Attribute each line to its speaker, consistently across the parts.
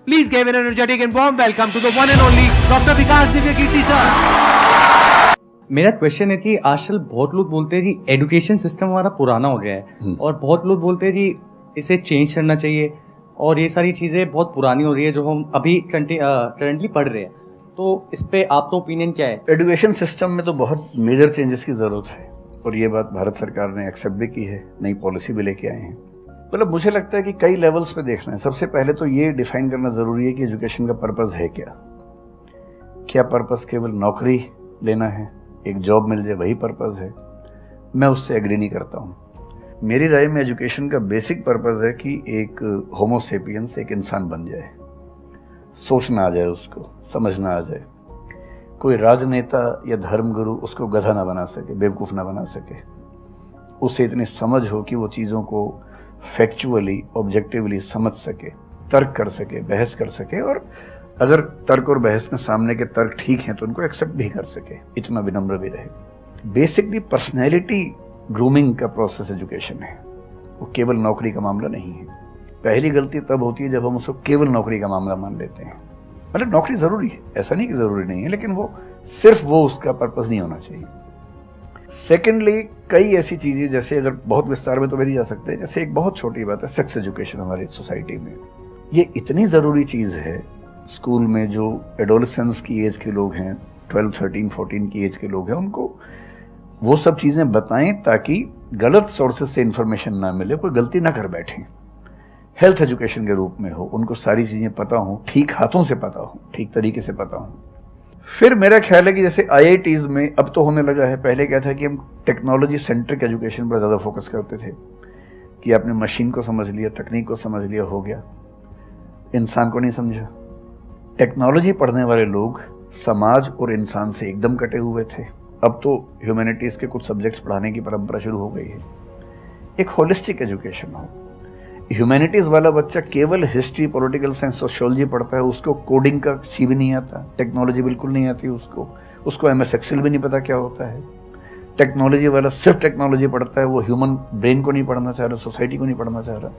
Speaker 1: Please give an energetic and warm welcome to the one and only Dr. Vikas Divyakeerti sir.
Speaker 2: मेरा question है कि आजकल बहुत लोग बोलते हैं कि एजुकेशन सिस्टम हमारा पुराना हो गया है और बहुत लोग बोलते हैं कि इसे चेंज करना चाहिए और ये सारी चीज़ें बहुत पुरानी हो रही है जो हम अभी करंटली पढ़ रहे हैं, तो इस पे आपका ओपिनियन क्या है?
Speaker 3: एजुकेशन सिस्टम में तो बहुत मेजर चेंजेस की ज़रूरत है और ये बात भारत सरकार ने एक्सेप्ट भी की है, नई पॉलिसी भी लेके आए हैं। मतलब मुझे लगता है कि कई लेवल्स पे देखना है। सबसे पहले तो ये डिफाइन करना ज़रूरी है कि एजुकेशन का पर्पस है क्या पर्पस केवल नौकरी लेना है, एक जॉब मिल जाए वही पर्पस है? मैं उससे एग्री नहीं करता हूँ। मेरी राय में एजुकेशन का बेसिक पर्पस है कि एक होमो सेपियंस एक इंसान बन जाए, सोचना आ जाए, उसको समझना आ जाए। कोई राजनेता या धर्मगुरु उसको गधा ना बना सके, बेवकूफ़ ना बना सके। उसे इतनी समझ हो कि वो चीज़ों को फैक्चुअली ऑब्जेक्टिवली समझ सके, तर्क कर सके, बहस कर सके, और अगर तर्क और बहस में सामने के तर्क ठीक हैं तो उनको एक्सेप्ट भी कर सके, इतना विनम्र भी रहे। बेसिकली पर्सनैलिटी ग्रूमिंग का प्रोसेस एजुकेशन है, वो केवल नौकरी का मामला नहीं है। पहली गलती तब होती है जब हम उसको केवल नौकरी का मामला मान लेते हैं। मतलब नौकरी ज़रूरी है, ऐसा नहीं कि ज़रूरी नहीं है, लेकिन वो सिर्फ वो उसका पर्पस नहीं होना चाहिए। सेकेंडली, कई ऐसी चीज़ें, जैसे अगर बहुत विस्तार में तो मेरी जा सकते हैं, जैसे एक बहुत छोटी बात है सेक्स एजुकेशन हमारी सोसाइटी में। ये इतनी ज़रूरी चीज़ है। स्कूल में जो एडोलेसेंस की एज के लोग हैं, 12, 13, 14 की एज के लोग हैं, उनको वो सब चीज़ें बताएं ताकि गलत सोर्सेज से इंफॉर्मेशन ना मिले, कोई गलती ना कर बैठें। हेल्थ एजुकेशन के रूप में हो, उनको सारी चीज़ें पता हो, ठीक हाथों से पता हो, ठीक तरीके से पता हो। फिर मेरा ख्याल है कि जैसे IITs में अब तो होने लगा है, पहले क्या था कि हम टेक्नोलॉजी सेंट्रिक एजुकेशन पर ज़्यादा फोकस करते थे कि आपने मशीन को समझ लिया, तकनीक को समझ लिया, हो गया, इंसान को नहीं समझा। टेक्नोलॉजी पढ़ने वाले लोग समाज और इंसान से एकदम कटे हुए थे। अब तो ह्यूमैनिटीज़ के कुछ सब्जेक्ट्स पढ़ाने की परंपरा शुरू हो गई है। एक होलिस्टिक एजुकेशन हो। ह्यूमैनिटीज़ वाला बच्चा केवल हिस्ट्री, पॉलिटिकल साइंस, सोशियोलॉजी पढ़ता है, उसको कोडिंग का सी भी नहीं आता, टेक्नोलॉजी बिल्कुल नहीं आती उसको MS एक्सेल भी नहीं पता क्या होता है। टेक्नोलॉजी वाला सिर्फ टेक्नोलॉजी पढ़ता है, वो ह्यूमन ब्रेन को नहीं पढ़ना चाह रहा, सोसाइटी को नहीं पढ़ना चाह रहा।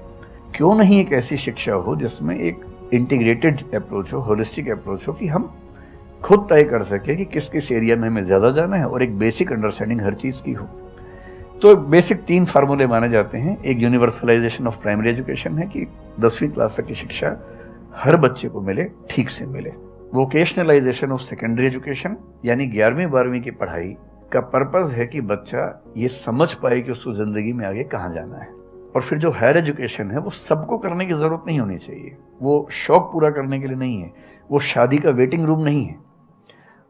Speaker 3: क्यों नहीं एक ऐसी शिक्षा हो जिसमें एक इंटीग्रेटेड अप्रोच हो, होलिस्टिक अप्रोच हो, कि हम खुद तय कर सके कि किस किस एरिया में हमें ज़्यादा जाना है और एक बेसिक अंडरस्टैंडिंग हर चीज़ की हो। तो बेसिक 3 फार्मूले माने जाते हैं। एक यूनिवर्सलाइजेशन ऑफ प्राइमरी एजुकेशन है कि 10वीं क्लास तक की शिक्षा हर बच्चे को मिले, ठीक से मिले। वोकेशनलाइजेशन ऑफ सेकेंडरी एजुकेशन, यानी 11वीं 12वीं की पढ़ाई का पर्पस है कि बच्चा ये समझ पाए कि उसको ज़िंदगी में आगे कहाँ जाना है। और फिर जो हायर एजुकेशन है वो सबको करने की ज़रूरत नहीं होनी चाहिए, वो शौक पूरा करने के लिए नहीं है, वो शादी का वेटिंग रूम नहीं है।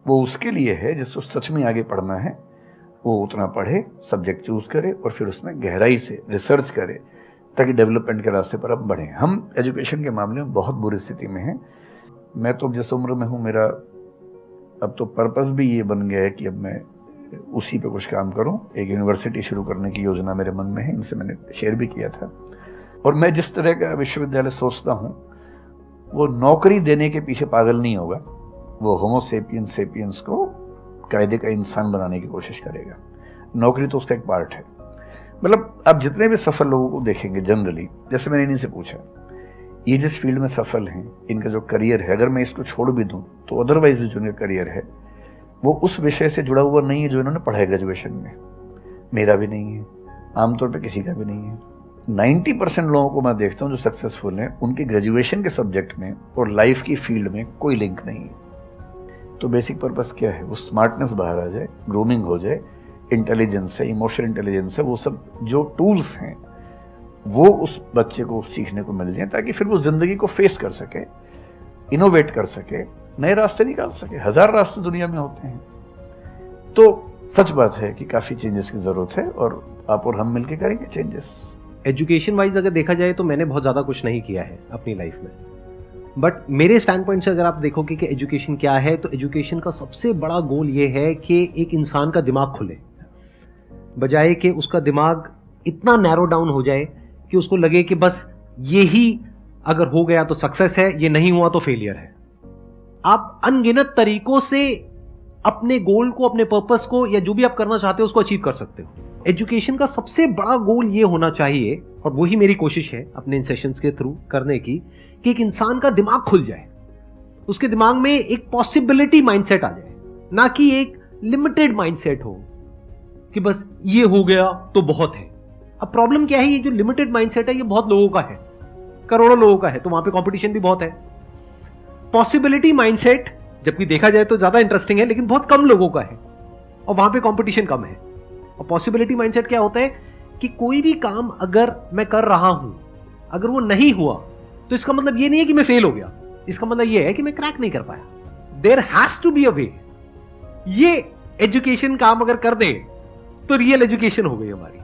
Speaker 3: वो उसके लिए है जिसको सच में आगे पढ़ना है, वो उतना पढ़े, सब्जेक्ट चूज़ करे और फिर उसमें गहराई से रिसर्च करे ताकि डेवलपमेंट के रास्ते पर अब बढ़ें। हम एजुकेशन के मामले में बहुत बुरी स्थिति में हैं। मैं तो जिस उम्र में हूँ, मेरा अब तो पर्पस भी ये बन गया है कि अब मैं उसी पे कुछ काम करूँ। एक यूनिवर्सिटी शुरू करने की योजना मेरे मन में है, इनसे मैंने शेयर भी किया था। और मैं जिस तरह का विश्वविद्यालय सोचता हूँ वो नौकरी देने के पीछे पागल नहीं होगा, वो होमो सेपियंस को कायदे का इंसान बनाने की कोशिश करेगा। नौकरी तो उसका एक पार्ट है। मतलब आप जितने भी सफल लोगों को देखेंगे जनरली, जैसे मैंने इन्हीं से पूछा, ये जिस फील्ड में सफल हैं, इनका जो करियर है, अगर मैं इसको छोड़ भी दूं तो अदरवाइज भी जो इनका करियर है वो उस विषय से जुड़ा हुआ नहीं है जो इन्होंने पढ़ा है ग्रेजुएशन में। मेरा भी नहीं है, आमतौर पर किसी का भी नहीं है। 90% लोगों को मैं देखता हूँ जो सक्सेसफुल हैं, उनके ग्रेजुएशन के सब्जेक्ट में और लाइफ की फील्ड में कोई लिंक नहीं है। तो बेसिक पर्पस क्या है? वो स्मार्टनेस बाहर आ जाए, ग्रूमिंग हो जाए, इंटेलिजेंस है, इमोशनल इंटेलिजेंस है, वो सब जो टूल्स हैं वो उस बच्चे को सीखने को मिल जाए ताकि फिर वो ज़िंदगी को फेस कर सके, इनोवेट कर सके, नए रास्ते निकाल सके। 1000 रास्ते दुनिया में होते हैं। तो सच बात है कि काफ़ी चेंजेस की ज़रूरत है और आप और हम मिलकर करेंगे चेंजेस।
Speaker 1: एजुकेशन वाइज अगर देखा जाए तो मैंने बहुत ज़्यादा कुछ नहीं किया है अपनी लाइफ में, बट मेरे स्टैंड पॉइंट से अगर आप देखोगे कि एजुकेशन क्या है, तो एजुकेशन का सबसे बड़ा गोल ये है कि एक इंसान का दिमाग खुले, बजाय कि उसका दिमाग इतना नैरो डाउन हो जाए कि उसको लगे कि बस यही अगर हो गया तो सक्सेस है, ये नहीं हुआ तो फेलियर है। आप अनगिनत तरीकों से अपने गोल को, अपने पर्पस को, या जो भी आप करना चाहते हो उसको अचीव कर सकते हो। एजुकेशन का सबसे बड़ा गोल ये होना चाहिए, और वही मेरी कोशिश है अपने इन सेशंस के थ्रू करने की, कि एक इंसान का दिमाग खुल जाए, उसके दिमाग में एक पॉसिबिलिटी माइंडसेट आ जाए, ना कि एक लिमिटेड माइंडसेट हो कि बस ये हो गया तो बहुत है। अब प्रॉब्लम क्या है, ये जो लिमिटेड माइंडसेट है ये बहुत लोगों का है, करोड़ों लोगों का है, तो वहां पे कंपटीशन भी बहुत है। पॉसिबिलिटी माइंडसेट जबकि देखा जाए तो ज्यादा इंटरेस्टिंग है, लेकिन बहुत कम लोगों का है और वहां पे कंपटीशन कम है। और पॉसिबिलिटी माइंडसेट क्या होता है कि कोई भी काम अगर मैं कर रहा हूं, अगर वो नहीं हुआ तो इसका मतलब ये नहीं है कि मैं फेल हो गया, इसका मतलब ये है कि मैं क्रैक नहीं कर पाया। There has to be a way. ये एजुकेशन काम अगर कर दे तो रियल एजुकेशन हो गई हमारी।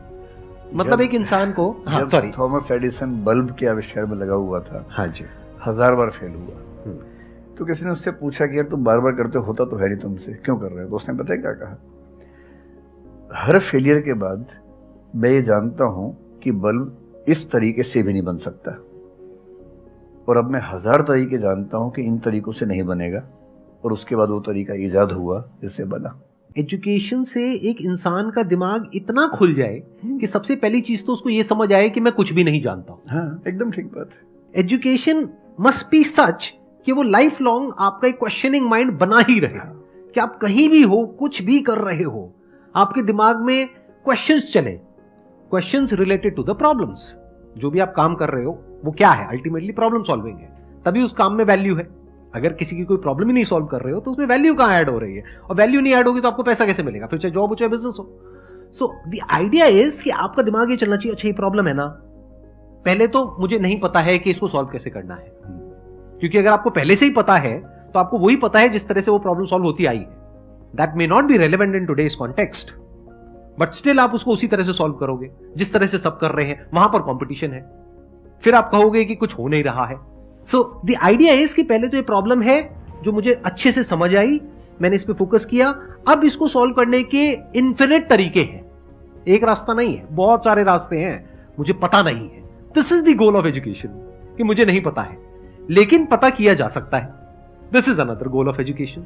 Speaker 1: मतलब एक इंसान को, हाँ सॉरी,
Speaker 3: थॉमस एडिसन बल्ब के आविष्कार में लगा हुआ था,
Speaker 1: हाँ जी,
Speaker 3: 1000 बार फेल हुआ। तो किसी ने उससे पूछा कि यार तुम बार बार करते होता तो है नहीं तुमसे, क्यों कर रहे हो? तो उसने पता है क्या कहा, हर फेलियर के बाद मैं ये जानता हूं कि बल्ब इस तरीके से भी नहीं बन सकता, और अब मैं 1000 तरीके जानता हूं कि इन तरीकों से नहीं बनेगा, और उसके बाद वो तरीका ईजाद हुआ जिससे बना।
Speaker 1: एजुकेशन से एक इंसान का दिमाग इतना खुल जाए कि सबसे पहली चीज तो उसको ये समझ आए कि मैं कुछ भी नहीं जानता हूं।
Speaker 3: हाँ, एकदम ठीक बात है।
Speaker 1: एजुकेशन मस्ट बी सच कि वो लाइफ लॉन्ग आपका एक क्वेश्चनिंग माइंड बना ही रहे, कि आप कहीं भी हो, कुछ भी कर रहे हो, आपके दिमाग में क्वेश्चंस चले, questions related to the problems. जो भी आप काम कर रहे हो वो क्या है, अल्टीमेटली प्रॉब्लम सॉल्विंग है, तभी उस काम में वैल्यू है। अगर किसी की कोई प्रॉब्लम ही नहीं सॉल्व कर रहे हो तो उसमें वैल्यू कहां ऐड हो रही है, और वैल्यू नहीं ऐड होगी तो आपको पैसा कैसे मिलेगा, फिर चाहे जॉब हो चाहे बिजनेस हो। सो द आइडिया इज कि आपका दिमाग ये चलना चाहिए, अच्छा ये प्रॉब्लम है ना, पहले तो मुझे नहीं पता है कि इसको सॉल्व कैसे करना है, क्योंकि अगर आपको पहले से ही पता है तो आपको वही पता है जिस तरह से वो प्रॉब्लम सॉल्व होती आई है। That may not be relevant in today's context, but still आप उसको उसी तरह से सॉल्व करोगे जिस तरह से सब कर रहे हैं। वहां पर कंपटीशन है, फिर आप कहोगे कि कुछ हो नहीं रहा है। सो द आइडिया इज कि पहले तो ये प्रॉब्लम है जो मुझे अच्छे से समझ आई, मैंने इस पे फोकस किया, अब इसको सॉल्व करने के इन्फिनिट तरीके हैं, एक रास्ता नहीं है, बहुत सारे रास्ते हैं, मुझे पता नहीं है। This is the goal of education, कि मुझे नहीं पता है लेकिन पता किया जा सकता है। This is another goal of education.